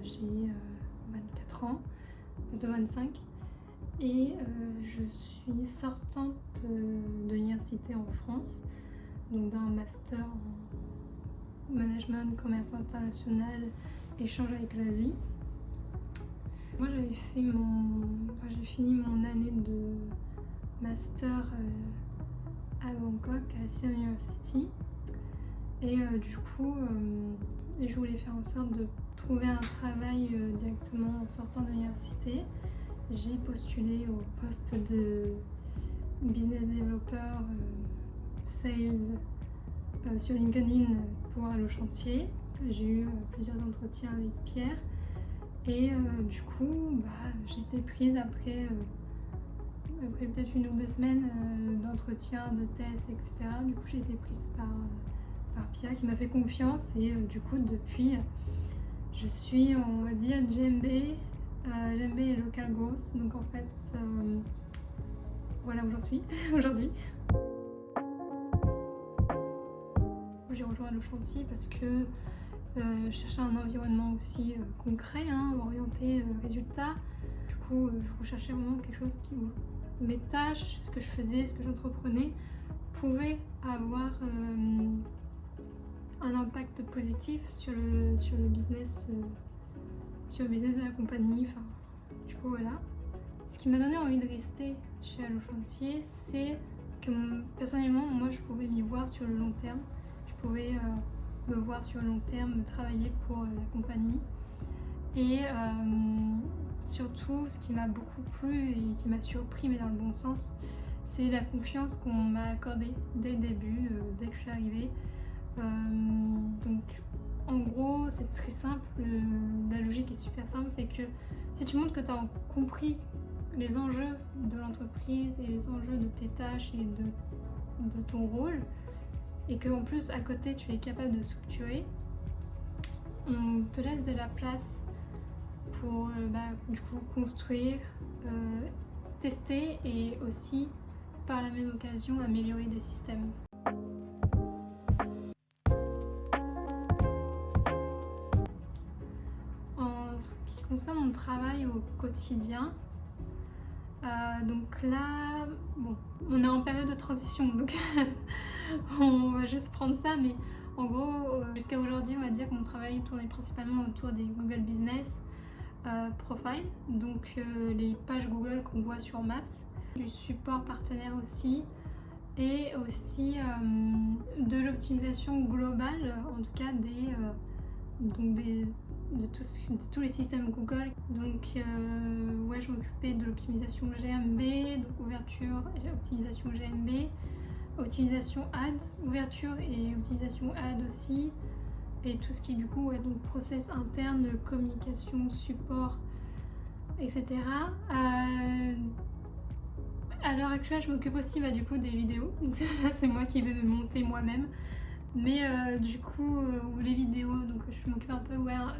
j'ai 24 ans, bientôt 25, et je suis sortante de l'université en France, donc d'un master en management, commerce international, échange avec l'Asie. Moi j'ai fini mon année de master à Bangkok, à la Siam University. Et du coup, je voulais faire en sorte de trouver un travail directement en sortant de l'université. J'ai postulé au poste de business developer sales sur LinkedIn pour Allo Chantier. J'ai eu plusieurs entretiens avec Pierre. Et du coup, j'ai été prise après peut-être 1 ou 2 semaines d'entretien, de tests, etc. Du coup, j'ai été prise par Pierre qui m'a fait confiance et du coup, depuis, je suis, on va dire, GMB et Local Growth. Donc en fait, voilà où j'en suis aujourd'hui. J'ai rejoint le chantier parce que je cherchais un environnement aussi concret, orienté résultat. Du coup, je recherchais vraiment quelque chose où mes tâches, ce que je faisais, ce que j'entreprenais, pouvaient avoir un impact positif sur le business, de la compagnie. Enfin, du coup, voilà. Ce qui m'a donné envie de rester chez Allo Chantier, c'est que personnellement, moi, je pouvais m'y voir sur le long terme. Je pouvais me voir sur le long terme, travailler pour la compagnie. Et surtout, ce qui m'a beaucoup plu et qui m'a surpris, mais dans le bon sens, c'est la confiance qu'on m'a accordée dès le début, dès que je suis arrivée. Donc, en gros, c'est très simple. La logique est super simple, c'est que si tu montres que tu as compris les enjeux de l'entreprise et les enjeux de tes tâches et de ton rôle, et qu'en plus à côté tu es capable de structurer, on te laisse de la place pour du coup construire, tester et aussi par la même occasion améliorer des systèmes. En ce qui concerne mon travail au quotidien, donc là, bon, on est en période de transition, donc on va juste prendre ça, mais en gros, jusqu'à aujourd'hui, on va dire que mon travail tournait principalement autour des Google Business Profile, donc les pages Google qu'on voit sur Maps, du support partenaire aussi, et aussi de l'optimisation globale, en tout cas de tous les systèmes Google. Donc ouais, je m'occupais de l'optimisation GMB, donc ouverture et optimisation GMB, optimisation ad, ouverture et optimisation ad aussi, et tout ce qui est du coup donc process interne, communication, support, etc. À l'heure actuelle, je m'occupe aussi du coup des vidéos, donc c'est moi qui vais me monter moi-même. Mais du coup, les vidéos, donc je m'occupe un peu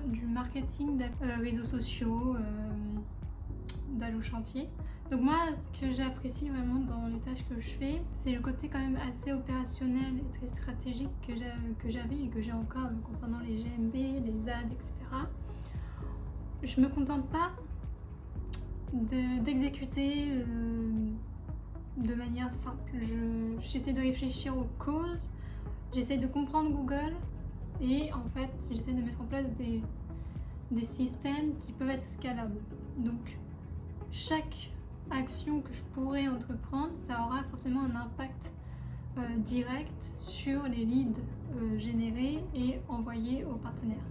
du marketing, réseaux sociaux, d'Allo Chantier. Donc moi, ce que j'apprécie vraiment dans les tâches que je fais, c'est le côté quand même assez opérationnel et très stratégique que j'avais et que j'ai encore concernant les GMB, les ads, etc. Je me contente pas d'exécuter de manière simple. J'essaie de réfléchir aux causes, j'essaie de comprendre Google et en fait j'essaie de mettre en place des systèmes qui peuvent être scalables. Donc chaque action que je pourrais entreprendre, ça aura forcément un impact direct sur les leads générés et envoyés aux partenaires.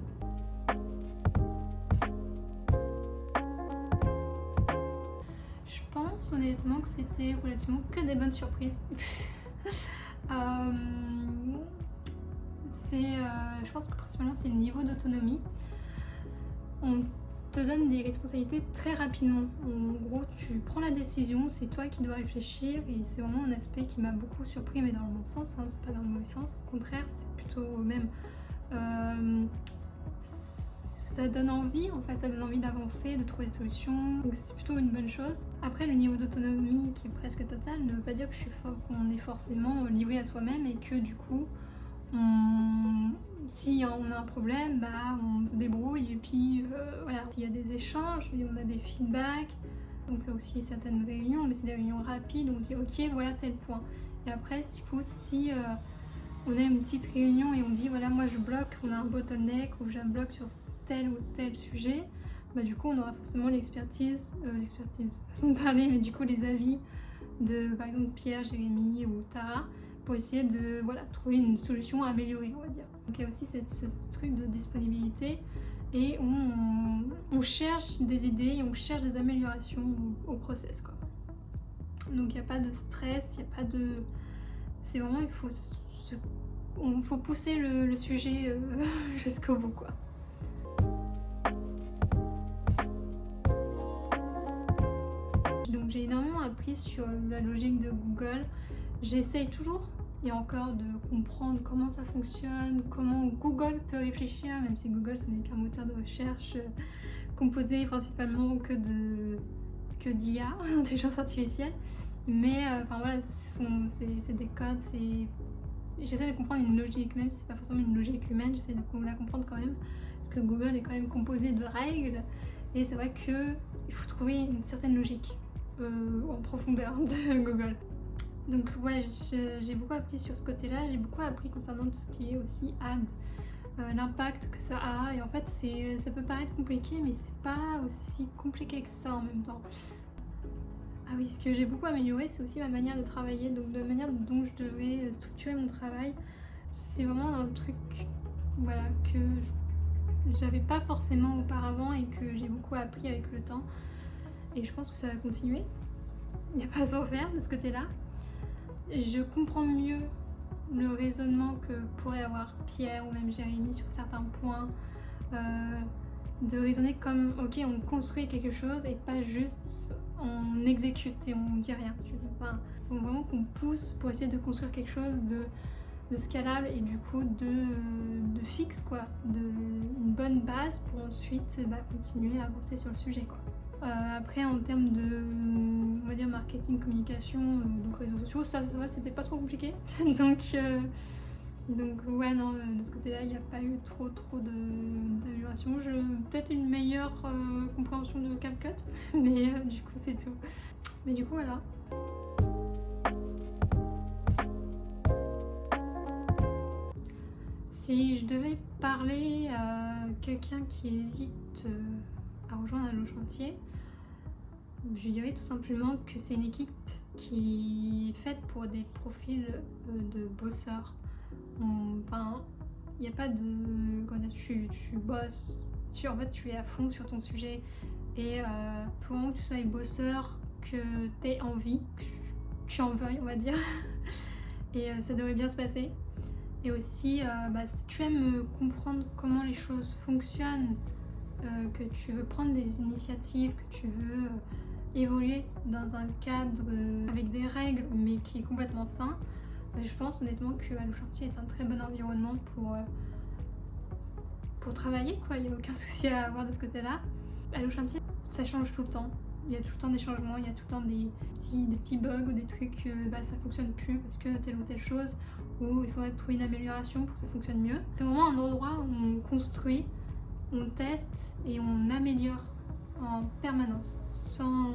Je pense honnêtement que c'était relativement que des bonnes surprises. Je pense que principalement c'est le niveau d'autonomie. On te donne des responsabilités très rapidement. En gros, tu prends la décision, c'est toi qui dois réfléchir et c'est vraiment un aspect qui m'a beaucoup surpris, mais dans le bon sens, c'est pas dans le mauvais sens. Au contraire, c'est plutôt même... ça donne envie, en fait, ça donne envie d'avancer, de trouver des solutions, donc c'est plutôt une bonne chose. Après, le niveau d'autonomie qui est presque total ne veut pas dire qu'on est forcément livré à soi-même et que du coup, si on a un problème, bah on se débrouille et puis voilà. Il y a des échanges, on a des feedbacks, on fait aussi certaines réunions, mais c'est des réunions rapides, on se dit ok voilà tel point. Et après du coup si on a une petite réunion et on dit voilà moi je bloque, on a un bottleneck ou je bloque sur tel ou tel sujet, bah du coup on aura forcément l'expertise, façon de parler, mais du coup les avis de par exemple Pierre, Jérémy ou Tara pour essayer de trouver une solution améliorée, on va dire. Donc il y a aussi ce truc de disponibilité et on cherche des idées et on cherche des améliorations au process quoi. Donc il n'y a pas de stress, il n'y a pas de... C'est vraiment, il faut pousser le sujet jusqu'au bout quoi. Donc j'ai énormément appris sur la logique de Google. J'essaye toujours et encore de comprendre comment ça fonctionne, comment Google peut réfléchir, même si Google ce n'est qu'un moteur de recherche composé principalement que d'IA, d'intelligence artificielle. Mais enfin voilà, c'est des codes, j'essaie de comprendre une logique, même si c'est pas forcément une logique humaine, j'essaie de la comprendre quand même, parce que Google est quand même composé de règles, et c'est vrai qu'il faut trouver une certaine logique en profondeur de Google. Donc ouais, j'ai beaucoup appris sur ce côté-là, j'ai beaucoup appris concernant tout ce qui est aussi ad, l'impact que ça a, et en fait ça peut paraître compliqué, mais c'est pas aussi compliqué que ça en même temps. Ah oui, ce que j'ai beaucoup amélioré, c'est aussi ma manière de travailler, donc de la manière dont je devais structurer mon travail. C'est vraiment un truc que j'avais pas forcément auparavant et que j'ai beaucoup appris avec le temps. Et je pense que ça va continuer. Il n'y a pas à s'en faire de ce côté-là. Je comprends mieux le raisonnement que pourrait avoir Pierre ou même Jérémy sur certains points. De raisonner comme ok, on construit quelque chose et pas juste on exécute et on dit rien. Enfin, faut vraiment qu'on pousse pour essayer de construire quelque chose de scalable et du coup de fixe quoi, une bonne base pour ensuite continuer à avancer sur le sujet quoi. Après en termes de on va dire marketing, communication, donc réseaux sociaux, ça c'était pas trop compliqué. Donc ouais non, de ce côté-là il n'y a pas eu trop d'amélioration. Peut-être une meilleure compréhension de CapCut, mais du coup c'est tout. Mais du coup voilà. Si je devais parler à quelqu'un qui hésite à rejoindre Allo Chantier, je dirais tout simplement que c'est une équipe qui est faite pour des profils de bosseurs. Enfin, il n'y a pas de... Quand tu bosses, en fait tu es à fond sur ton sujet et pour que tu sois bosseur, que tu aies envie, que tu en veuilles on va dire, et ça devrait bien se passer. Et aussi, si tu aimes comprendre comment les choses fonctionnent, que tu veux prendre des initiatives, que tu veux évoluer dans un cadre avec des règles mais qui est complètement sain, je pense honnêtement que Allo Chantier est un très bon environnement pour travailler quoi. Il n'y a aucun souci à avoir de ce côté-là. Allo Chantier, ça change tout le temps. Il y a tout le temps des changements, il y a tout le temps des petits bugs ou des trucs, ça fonctionne plus parce que telle ou telle chose, ou il faudrait trouver une amélioration pour que ça fonctionne mieux. C'est vraiment un endroit où on construit, on teste et on améliore en permanence, sans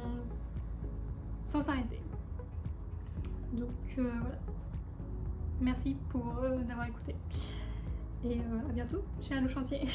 s'arrêter. Donc voilà. Merci d'avoir écouté. Et à bientôt chez Allo Chantier.